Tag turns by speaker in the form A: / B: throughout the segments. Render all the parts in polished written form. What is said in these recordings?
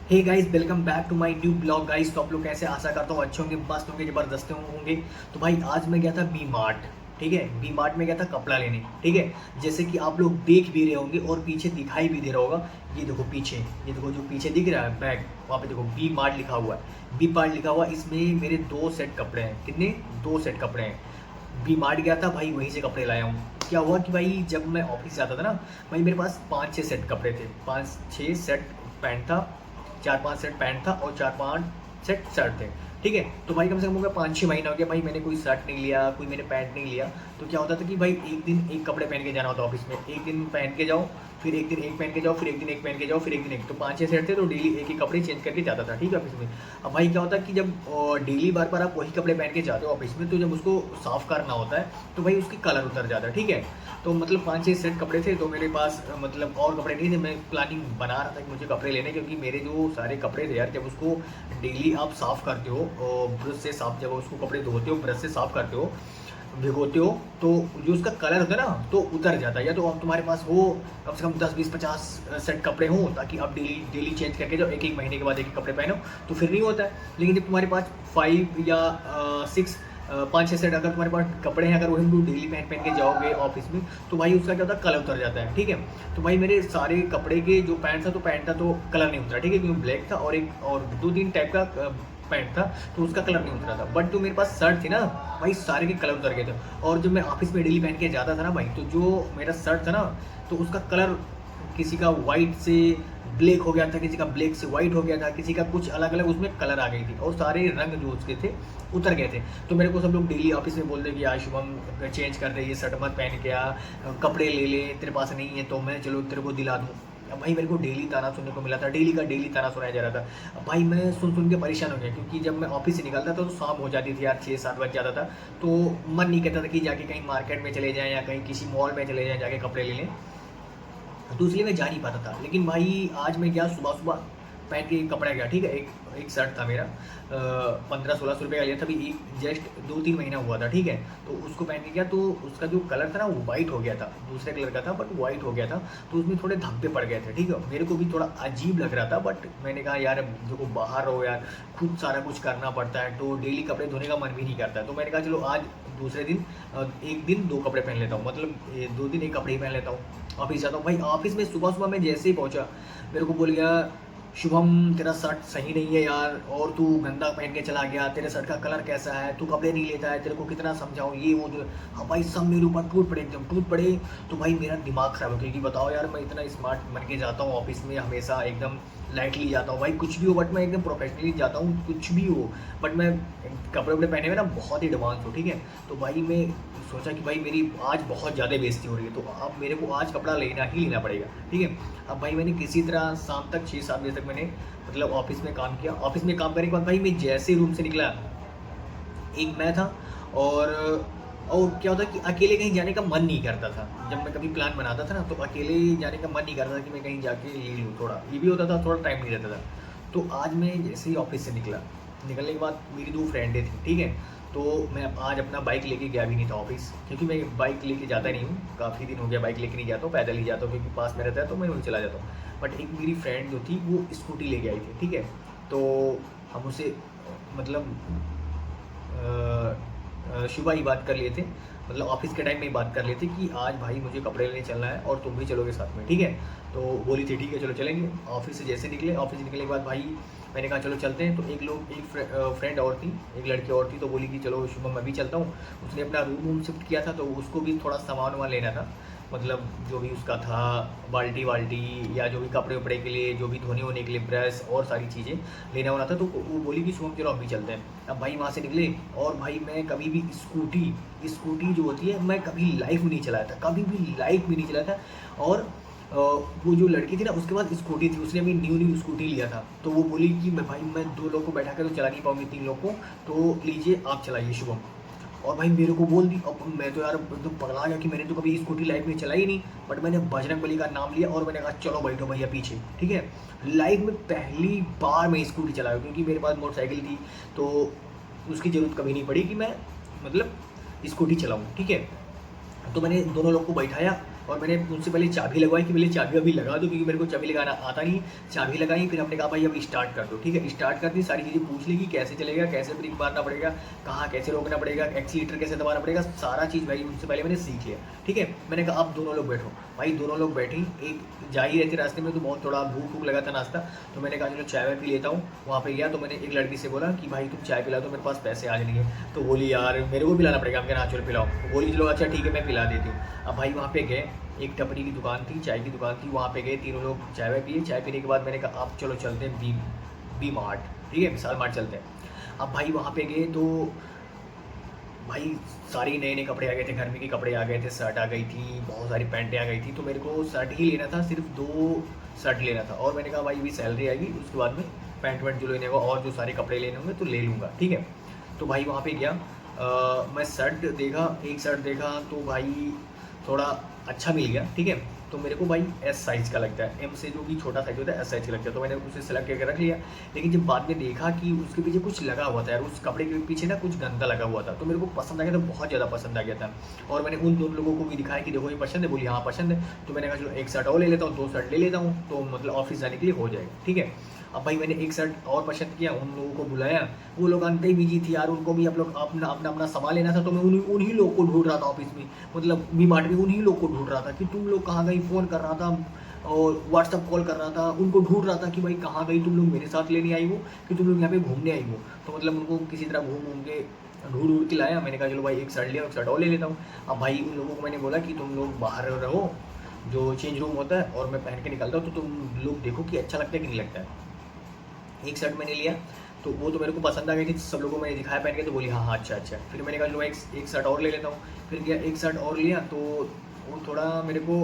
A: Hey guys, welcome back to my new blog guys. तो आप लोग कैसे, आशा करता हूँ अच्छे होंगे, मस्त होंगे, जबरदस्त होंगे। तो भाई आज मैं गया था बी मार्ट। ठीक है, बी मार्ट में गया था कपड़ा लेने। ठीक है, जैसे कि आप लोग देख भी रहे होंगे और पीछे दिखाई भी दे रहा होगा। ये देखो पीछे, ये देखो जो पीछे दिख रहा है बैग, वहाँ पे देखो बी मार्ट लिखा हुआ है। बी मार्ट लिखा हुआ, इसमें मेरे 2 सेट कपड़े हैं। कितने? 2 सेट कपड़े हैं। बी मार्ट गया था भाई, वहीं से कपड़े लाया हूँ। क्या हुआ कि भाई जब मैं ऑफिस जाता था ना भाई, मेरे पास 5-6 सेट कपड़े थे। 5-6 सेट पैंट था, 4-5 सेट पैंट था और 4-5 सेट शर्ट थे। ठीक है, तो भाई कम से कम हो गया 5-6 महीना हो गया भाई, मैंने कोई शर्ट नहीं लिया, कोई मैंने पैंट नहीं लिया। तो क्या होता था कि भाई एक दिन एक कपड़े पहन के जाना होता ऑफिस में, एक दिन पहन के जाओ, फिर एक दिन एक पहन के जाओ, फिर एक दिन एक पहन के जाओ, फिर एक दिन एक। तो 5-6 सेट थे, तो डेली एक ही कपड़े चेंज करके जाता था। ठीक है, ऑफिस में। अब भाई क्या होता है कि जब डेली बार बार आप वही कपड़े पहन के जाते हो ऑफिस में, तो जब उसको साफ करना होता है तो भाई उसकी कलर उतर जाता है। ठीक है, तो मतलब 5-6 सेट कपड़े थे, तो मेरे पास मतलब और कपड़े नहीं थे। मैं प्लानिंग बना रहा था कि मुझे कपड़े लेने, क्योंकि मेरे जो सारे कपड़े थे यार, जब उसको डेली आप साफ़ करते हो और ब्रश से साफ, जब उसको कपड़े धोते हो ब्रश से साफ करते हो, भिगोते हो, तो जो उसका कलर होता है ना तो उतर जाता है। या तो अब तुम्हारे पास हो कम से कम 10-20-50 सेट कपड़े हों, ताकि आप डेली डेली चेंज करके जाओ, एक एक महीने के बाद एक एक कपड़े पहनो, तो फिर नहीं होता है। लेकिन जब तुम्हारे पास 5 या 6 5-6 सेट अगर तुम्हारे पास कपड़े हैं, अगर वही तुम डेली पहन पहन के जाओगे ऑफिस में, तो भाई उसका क्या होता है, कलर उतर जाता है। ठीक है, तो भाई मेरे सारे कपड़े के जो पैंट था, तो पैंट था तो कलर नहीं उतरा। ठीक है, क्योंकि ब्लैक था और एक और 2-3 टाइप का पैंट था, तो उसका कलर नहीं उतरा था। बट जो मेरे पास शर्ट थी ना भाई, सारे के कलर उतर गए थे। और जब मैं ऑफिस में डेली पहन के जाता था ना भाई, तो जो मेरा शर्ट था ना, तो उसका कलर किसी का वाइट से ब्लैक हो गया था, किसी का ब्लैक से वाइट हो गया था, किसी का कुछ अलग अलग उसमें कलर आ गई थी, और सारे रंग जो उसके थे उतर गए थे। तो मेरे को सब लोग डेली ऑफिस में बोलते कि यार शुभम चेंज कर दे, ये शर्ट मत पहन के आ, कपड़े ले ले, तेरे पास नहीं है तो मैं चलो तेरे को दिला दूँ। अब भाई मेरे को डेली ताना सुनने को मिला था, डेली का डेली ताना सुनाया जा रहा था। अब भाई मैं सुन सुन के परेशान हो गया, क्योंकि जब मैं ऑफिस से निकलता था तो शाम हो जाती थी यार, 6-7 बज जाता था। तो मन नहीं करता था कि जाके कहीं मार्केट में चले जाएं या कहीं किसी मॉल में चले जाएं, जाके कपड़े ले लें। तो इसलिए मैं जा नहीं पाता था। लेकिन भाई आज मैं गया सुबह सुबह, पहन के एक कपड़ा गया। ठीक है, एक एक शर्ट था मेरा, 1500-1600 रुपये का लिया था, अभी एक जस्ट 2-3 महीना हुआ था। ठीक है, तो उसको पहन के गया, तो उसका जो कलर था ना वो वाइट हो गया था, दूसरे कलर का था बट वाइट हो गया था। तो उसमें थोड़े धब्बे पड़ गए थे। ठीक है, मेरे को भी थोड़ा अजीब लग रहा था, बट मैंने कहा यार देखो बाहर हो यार, खुद सारा कुछ करना पड़ता है, तो डेली कपड़े धोने का मन भी नहीं करता है। तो मैंने कहा चलो आज दूसरे दिन एक दिन 2 कपड़े पहन लेता हूँ, मतलब 2 दिन एक कपड़े ही पहन लेता हूँ। ऑफिस जाता हूँ भाई, ऑफिस में सुबह सुबह मैं जैसे ही पहुँचा, मेरे को बोल गया शुभम तेरा शर्ट सही नहीं है यार, और तू गंदा पहन के चला गया, तेरे शर्ट का कलर कैसा है, तू कपड़े नहीं लेता है, तेरे को कितना समझाऊँ, ये वो जो। हाँ भाई, सब मेरे ऊपर टूट पड़े, एकदम टूट पड़े। तो भाई मेरा दिमाग खराब हो गया कि बताओ यार, मैं इतना स्मार्ट बन के जाता हूँ ऑफिस में, हमेशा एकदम लाइटली जाता हूँ भाई, कुछ भी हो, बट मैं एकदम प्रोफेशनली जाता हूँ, कुछ भी हो, बट मैं कपड़े वपड़े पहने में ना बहुत ही एडवांस हूँ। ठीक है, तो भाई मैं सोचा कि भाई मेरी आज बहुत ज़्यादा बेइज्जती हो रही है, तो अब मेरे को आज कपड़ा लेना ही लेना पड़ेगा। ठीक है, अब भाई मैंने किसी तरह शाम तक 6-7 बजे तक मैंने मतलब ऑफिस में काम किया। ऑफिस में काम करने के बाद भाई मैं जैसे रूम से निकला, एक मैं था, और और क्या होता है कि अकेले कहीं जाने का मन नहीं करता था। जब मैं कभी प्लान बनाता था ना, तो अकेले जाने का मन नहीं करता था कि मैं कहीं जाके ले लूँ, थोड़ा ये भी होता था, थोड़ा टाइम नहीं रहता था। तो आज मैं जैसे ही ऑफिस से निकला, निकलने के बाद मेरी 2 फ्रेंडें थी। ठीक है, तो मैं आज अपना बाइक लेके गया भी नहीं था ऑफिस, क्योंकि मैं बाइक लेके जाता नहीं हूँ, काफ़ी दिन हो गया बाइक लेके नहीं जाता हूँ, पैदल ही जाता हूँ, क्योंकि पास में रहता है तो मैं वहीं चला जाता हूँ। बट एक मेरी फ्रेंड जो थी वो स्कूटी लेके आई थी। ठीक है, तो हम उसे मतलब सुबह ही बात कर लिए थे, मतलब ऑफिस के टाइम में ही बात कर लिए थे कि आज भाई मुझे कपड़े लेने चलना है और तुम भी चलोगे साथ में। ठीक है, तो बोली थी ठीक है चलो चलेंगे। ऑफिस से जैसे निकले, ऑफिस से निकलने के बाद भाई मैंने कहा चलो चलते हैं। तो एक फ्रेंड और थी, एक लड़की और थी, तो बोली कि चलो शुभम मैं भी चलता हूँ। उसने अपना रूम शिफ्ट किया था, तो उसको भी थोड़ा सामान वामान लेना था, मतलब जो भी उसका था, बाल्टी वाल्टी या जो भी कपड़े वपड़े के लिए, जो भी धोने वोने के लिए ब्रश और सारी चीज़ें लेना होना था। तो वो बोली कि शुभम चलो हम भी चलते हैं। अब भाई वहाँ से निकले, और भाई मैं कभी भी स्कूटी स्कूटी जो होती है मैं कभी लाइफ में नहीं चलाया था, कभी भी लाइफ में नहीं चलाया था। और वो जो लड़की थी ना, उसके पास स्कूटी थी, उसने अभी न्यू न्यू स्कूटी लिया था। तो वो बोली कि मैं भाई मैं 2 लोग को बैठा कर तो चला नहीं पाऊंगी, 3 लोग को, तो लीजिए आप चलाइए शुभम। और भाई मेरे को बोल दी, अब मैं तो यार एकदम पगला गया कि मैंने तो कभी स्कूटी लाइफ में चलाई नहीं। बट मैंने बजरंग बली का नाम लिया और मैंने कहा चलो बैठो भैया पीछे। ठीक है, लाइफ में पहली बार मैं स्कूटी चलाया, क्योंकि मेरे पास मोटरसाइकिल थी, तो उसकी ज़रूरत कभी नहीं पड़ी कि मैं मतलब स्कूटी चलाऊँ। ठीक है, तो मैंने दोनों लोग को बैठाया, और मैंने उनसे पहले चाबी लगवाई कि पहले चाबी अभी लगा दो, क्योंकि मेरे को चाबी लगाना आता नहीं। चाबी लगाई, फिर हमने कहा भाई अभी स्टार्ट कर दो, ठीक है। स्टार्ट कर दी, सारी चीज़ें पूछ ली कि कैसे चलेगा, कैसे ब्रेक मारना पड़ेगा, कहाँ कैसे रोकना पड़ेगा, एक्सीलेटर कैसे दबाना पड़ेगा, सारा चीज़ भाई उनसे पहले मैंने सीख लिया, ठीक है। मैंने कहा अब दोनों लोग बैठो। भाई दोनों लोग बैठे, एक जा ही रहे थे रास्ते में, तो बहुत थोड़ा भूख भूख लगा था नाश्ता, तो मैंने कहा चलो चाय वाय पी लेता हूँ। वहाँ पे गया तो मैंने एक लड़की से बोला कि भाई तुम चाय पिला दो, मेरे पास पैसे आज नहीं है। तो बोली यार मेरे को पिलाना पड़ेगा। हम कहा हाँ चलो पिलाओ। बोली चलो अच्छा ठीक है मैं पिला देती हूँ। अब भाई वहाँ पे गए, एक टपरी की दुकान थी, चाय की दुकान थी, वहाँ पे गए, तीनों लोग चाय वाय पिए। चाय पीने के बाद मैंने कहा आप चलो चलते हैं बी मार्ट, ठीक है, विशाल मार्ट चलते हैं। अब भाई वहाँ पे गए तो भाई सारे नए नए कपड़े आ गए थे, गर्मी के कपड़े आ गए थे, शर्ट आ गई थी, बहुत सारी पैंटें आ गई थी। तो मेरे को शर्ट ही लेना था, सिर्फ 2 शर्ट लेना था। और मैंने कहा भाई अभी सैलरी आएगी उसके बाद में पैंट वैंट जो लेने होगा और जो सारे कपड़े लेने होंगे तो ले लूँगा, ठीक है। तो भाई वहाँ पे गया, मैं शर्ट देखा, एक शर्ट देखा तो भाई थोड़ा अच्छा मिल गया, ठीक है। तो मेरे को भाई एस साइज़ का लगता है, एम से जो भी छोटा साइज़ होता है एस साइज़ का लगता है। तो मैंने उसे सेलेक्ट करके रख लिया। लेकिन जब बाद में देखा कि उसके पीछे कुछ लगा हुआ था यार, उस कपड़े के पीछे ना कुछ गंदा लगा हुआ था, तो मेरे को पसंद आ गया था, बहुत ज़्यादा पसंद आ गया था। और मैंने उन 2 लोगों को भी दिखाया कि देखो ये पसंद है, बोली हाँ पसंद है। तो मैंने कहा चलो एक शर्ट और ले लेता हूँ, 2 शर्ट ले लेता हूँ, तो मतलब ऑफिस जाने के लिए हो जाएगा, ठीक है। अब भाई मैंने एक शर्ट और पसंद किया, उन लोगों को बुलाया, वो लोग अंत ही बिजी थी यार, उनको भी आप लोग अपना अपना अपना सामान लेना था। तो मैं उन्हीं लोग को ढूंढ रहा था ऑफिस में, मतलब वी मार्ट में उन्हीं लोग को ढूंढ रहा था कि तुम लोग कहाँ गई, फ़ोन कर रहा था और व्हाट्सअप कॉल कर रहा था, उनको ढूंढ रहा था कि भाई कहाँ गई, तुम लोग मेरे साथ लेने आई हो कि तुम लोग यहाँ पे घूमने आई हो। तो मतलब उनको किसी तरह घूम घूम के ढूंढ ढूंढ के लाया। मैंने कहा चलो भाई एक शर्ट लिया, एक शर्ट और ले लेता हूँ। अब भाई उन लोगों को मैंने बोला कि तुम लोग बाहर रहो, जो चेंज रूम होता है, और मैं पहन के निकलता हूँ, तो तुम लोग देखो कि अच्छा लगता है कि नहीं लगता है। एक शर्ट मैंने लिया, तो वो तो मेरे को पसंद आ गई थी, सब लोगों को मैंने दिखाया पहन के, तो बोली हाँ हाँ अच्छा अच्छा। फिर मैंने कहा चलो एक शर्ट और ले लेता हूँ। फिर गया एक शर्ट और लिया, तो वो थोड़ा मेरे को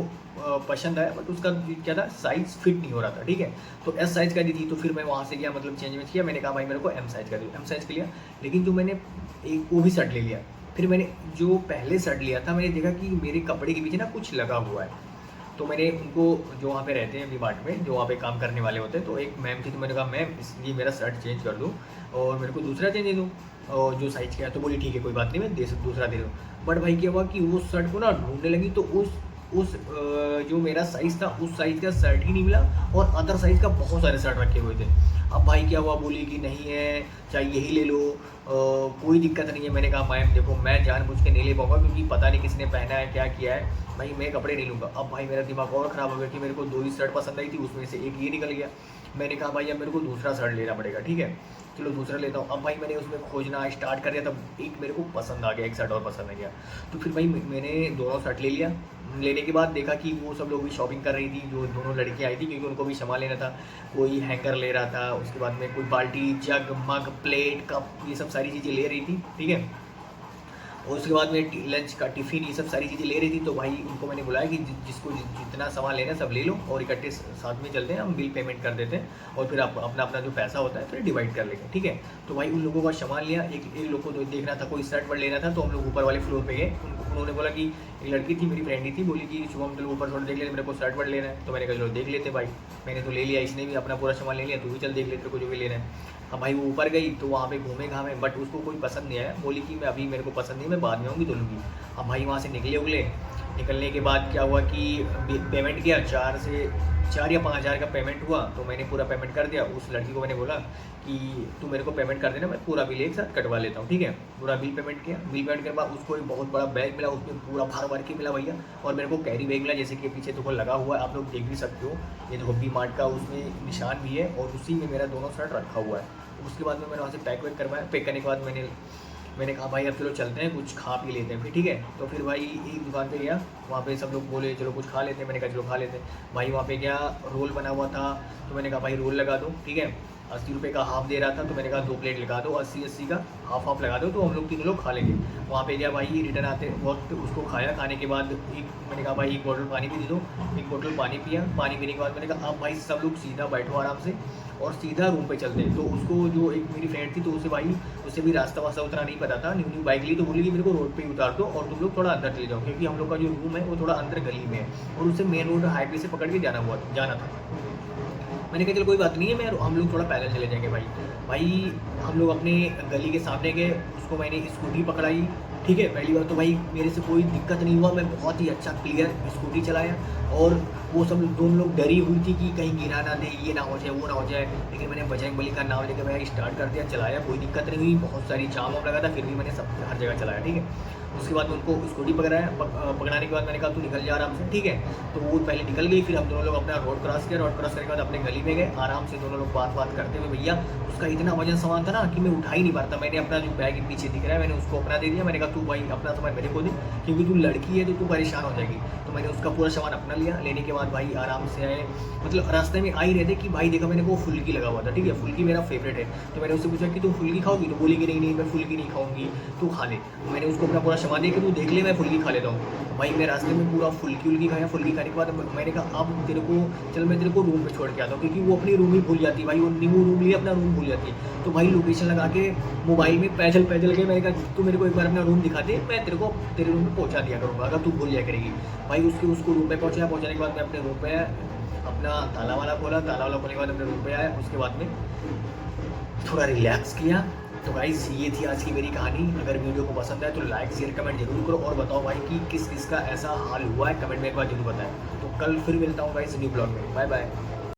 A: पसंद आया, बट उसका क्या था, साइज़ फिट नहीं हो रहा था, ठीक है। तो एस साइज़ का दी थी, तो फिर मैं वहाँ से गया, मतलब चेंज वेंज किया। मैंने कहा भाई मेरे को एम साइज़ का दो, एम साइज़ का लिया। लेकिन जो मैंने एक वो भी शर्ट ले लिया। फिर मैंने जो पहले शर्ट लिया था, मैंने देखा कि मेरे कपड़े के पीछे ना कुछ लगा हुआ है। तो मैंने उनको, जो वहाँ पे रहते हैं वी मार्ट में, जो वहाँ पे काम करने वाले होते हैं, तो एक मैम थी, तो मैंने कहा मैम ये मेरा शर्ट चेंज कर दो और मेरे को दूसरा चेंज दे दो, और जो साइज़ का है। तो बोली ठीक है कोई बात नहीं, मैं दूसरा दे दूँ। बट भाई क्या हुआ कि उस शर्ट को ना ढूंढने लगी, तो जो मेरा साइज़ था उस साइज़ का शर्ट ही नहीं मिला, और अदर साइज़ का बहुत सारे शर्ट रखे हुए थे। अब भाई क्या हुआ, बोली कि नहीं है, चाहे यही ले लो, कोई दिक्कत नहीं है। मैंने कहा मैम देखो मैं जानबूझ के नहीं ले पाऊँगा, क्योंकि पता नहीं किसने पहना है, क्या किया है, भाई मैं कपड़े नहीं लूँगा। अब भाई मेरा दिमाग और ख़राब हो गया कि मेरे को 2 ही शर्ट पसंद आई थी, उसमें से एक ये निकल गया। मैंने कहा भाई अब मेरे को दूसरा शर्ट लेना पड़ेगा, ठीक है, चलो दूसरा लेता हूँ। अब भाई मैंने उसमें खोजना स्टार्ट कर दिया, तब एक मेरे को पसंद आ गया, एक शर्ट और पसंद आ गया। तो फिर भाई मैंने दोनों शर्ट ले लिया। लेने के बाद देखा कि वो सब लोग भी शॉपिंग कर रही थी, जो दोनों लड़कियाँ आई थी, क्योंकि उनको भी सामान लेना था। कोई हैंगर ले रहा था, उसके बाद में कोई बाल्टी, जग, मग, प्लेट, कप, ये सब सारी चीज़ें ले रही थी, ठीक है। और उसके बाद में लंच का टिफ़िन, ये सब सारी चीज़ें ले रही थी। तो भाई उनको मैंने बुलाया कि जिसको जितना सामान लेना है सब ले लो, और इकट्ठे साथ में चलते हैं, हम बिल पेमेंट कर देते हैं, और फिर आप अपना अपना जो पैसा होता है फिर डिवाइड कर लेंगे, ठीक है। तो भाई उन लोगों का सामान लिया। एक लोग को तो देखना था, कोई शर्ट वर्ट लेना था, तो हम लोग ऊपर वाले फ्लोर पे गए। उन्होंने बोला कि एक लड़की थी, मेरी फ्रेंड ही थी, बोली कि शुभम चलो ऊपर थोड़ा देख लेते, मेरे को शर्ट वर्ट लेना है। तो मैंने कहा चलो देख लेते भाई, मैंने तो ले लिया, इसने भी अपना पूरा सामान ले लिया, तू भी चल देख ले तेरे को जो भी लेना है। अब भाई वो ऊपर गई, तो वहाँ पे घूमे घामे, बट उसको कोई पसंद नहीं आया, बोली कि मैं अभी मेरे को पसंद नहीं, मैं बाद में आऊँगी तो लूँगी। अब भाई वहाँ से निकले, निकलने के बाद क्या हुआ कि पेमेंट किया, 4 या 5 हज़ार का पेमेंट हुआ। तो मैंने पूरा पेमेंट कर दिया। उस लड़की को मैंने बोला कि तू मेरे को पेमेंट कर देना, मैं पूरा बिल एक साथ कटवा लेता हूँ, ठीक है। पूरा बिल पेमेंट किया। बिल पेमेंट के बाद उसको एक बहुत बड़ा बैग मिला, उसमें पूरा भर भर के मिला भैया। और मेरे को कैरी बैग मिला, जैसे कि पीछे देखो लगा हुआ है, आप लोग देख भी सकते हो, ये देखो वी मार्ट का उसमें निशान भी है, और उसी में मेरा दोनों शर्ट रखा हुआ है। उसके बाद में मैंने वहाँ से पैक वैक करवाया। पैक करने के बाद मैंने कहा भाई अब चलो चलते हैं, कुछ खा पी लेते हैं फिर, ठीक है। तो फिर भाई एक दुकान पे गया, वहाँ पे सब लोग बोले चलो कुछ खा लेते हैं, मैंने कहा चलो खा लेते हैं। भाई वहाँ पे गया, रोल बना हुआ था, तो मैंने कहा भाई रोल लगा दो, ठीक है। 80 रुपये का हाफ़ दे रहा था, तो मैंने कहा 2 प्लेट लगा दो, 80 का हाफ़ लगा दो, तो हम लोग 3 लोग खा लेंगे। वहाँ पे गया भाई, रिटर्न आते वक्त उसको खाया। खाने के बाद मैंने कहा भाई 1 बॉटल पानी भी दे दो। 1 बॉटल पानी पिया। पानी पीने के बाद मैंने कहा अब भाई सब लोग सीधा बैठो आराम से, और सीधा रूम पे चलते हैं। तो उसको, जो एक मेरी फ्रेंड थी, तो उसे भी रास्ता वास्ता उतना नहीं पता था, न्यू बाइक ली, तो बोली कि मेरे को रोड पे ही उतार दो और तुम लोग थोड़ा अंदर चले जाओ, क्योंकि हम लोग का जो रूम है वो थोड़ा अंदर गली में है, और उसे मेन रोड हाईवे से पकड़ के जाना था। मैंने कहा चलो कोई बात नहीं है, हम लोग थोड़ा पैदल चले जाएंगे भाई। हम लोग अपने गली के सामने गए, उसको मैंने स्कूटी पकड़ाई, ठीक है, पहली बार तो भाई मेरे से कोई दिक्कत नहीं हुआ, मैं बहुत ही अच्छा क्लियर स्कूटी चलाया। और वो सब दोनों लोग डरी हुई थी कि कहीं गिरा ना दे, ये ना हो जाए, वो ना हो जाए, लेकिन मैंने बजरंगबली का नाम लेकर मैं स्टार्ट कर दिया, चलाया, कोई दिक्कत नहीं हुई। बहुत सारी जाम वाम लगा था, फिर भी मैंने सब हर जगह चलाया, ठीक है। उसके बाद में उनको स्कूटी पकड़ाया, पकड़ाने के बाद मैंने कहा तू निकल जा आराम से, ठीक है। तो वो पहले निकल गई, फिर हम दोनों लोग अपना रोड क्रॉस किया, रोड क्रॉस करने के बाद अपने गली में गए आराम से, दोनों लोग बात करते हुए। भैया उसका इतना वजन सामान था ना कि मैं उठा ही नहीं पाता। मैंने अपना जो बैग पीछे दिख रहा है मैंने उसको अपना दे दिया, मैंने कहा तू भाई अपना सामान मेरे को दे, क्योंकि तू लड़की है तो तू परेशान हो जाएगी। तो मैंने उसका पूरा सामान अपना लिया, लेने के बाद भाई आराम से आए, मतलब रास्ते में आ ही रहे थे कि भाई देखा मैंने वो फुल्की लगा हुआ था, ठीक है, फुल्की मेरा फेवरेट है। तो मैंने उससे पूछा कि तू फुल्की खाओगी, तो बोली कि नहीं मैं फुल्की नहीं खाऊंगी, तू खा ले। मैंने उसको अपना पूरा सामान दिया कि तू देख ले मैं फुल्की खा लेता हूँ। भाई मैं रास्ते में पूरा फुल्की खाया, फुल्की खाने के बाद मैंने कहा अब तेरे को चल मैं तेरे को रूम पे छोड़ के आता हूँ, क्योंकि वो अपनी रूम ही भूल जाती है भाई, वो न्यू रूम लिए अपना रूम भूल जाती है। तो भाई लोकेशन लगा के मोबाइल में पैदल के मैंने कहा तू मेरे को एक बार अपना रूम दिखा दे, मैं तेरे को तेरे रूम में पहुँचा दिया करूँगा अगर तू भूल जाया करेगी। भाई उसको रूम पे पहुँचाने के बाद मैं अपने रूम पे आया, अपना ताला वाला खोलने के बाद अपने रूम पे आया। उसके बाद में थोड़ा रिलैक्स किया। तो गाइस ये थी आज की मेरी कहानी। अगर वीडियो को पसंद आए तो लाइक शेयर कमेंट जरूर करो, और बताओ भाई कि किस किस का ऐसा हाल हुआ है, कमेंट में एक बार जरूर बताएं। तो कल फिर मिलता हूँ गाइस न्यू ब्लॉग में। Bye bye.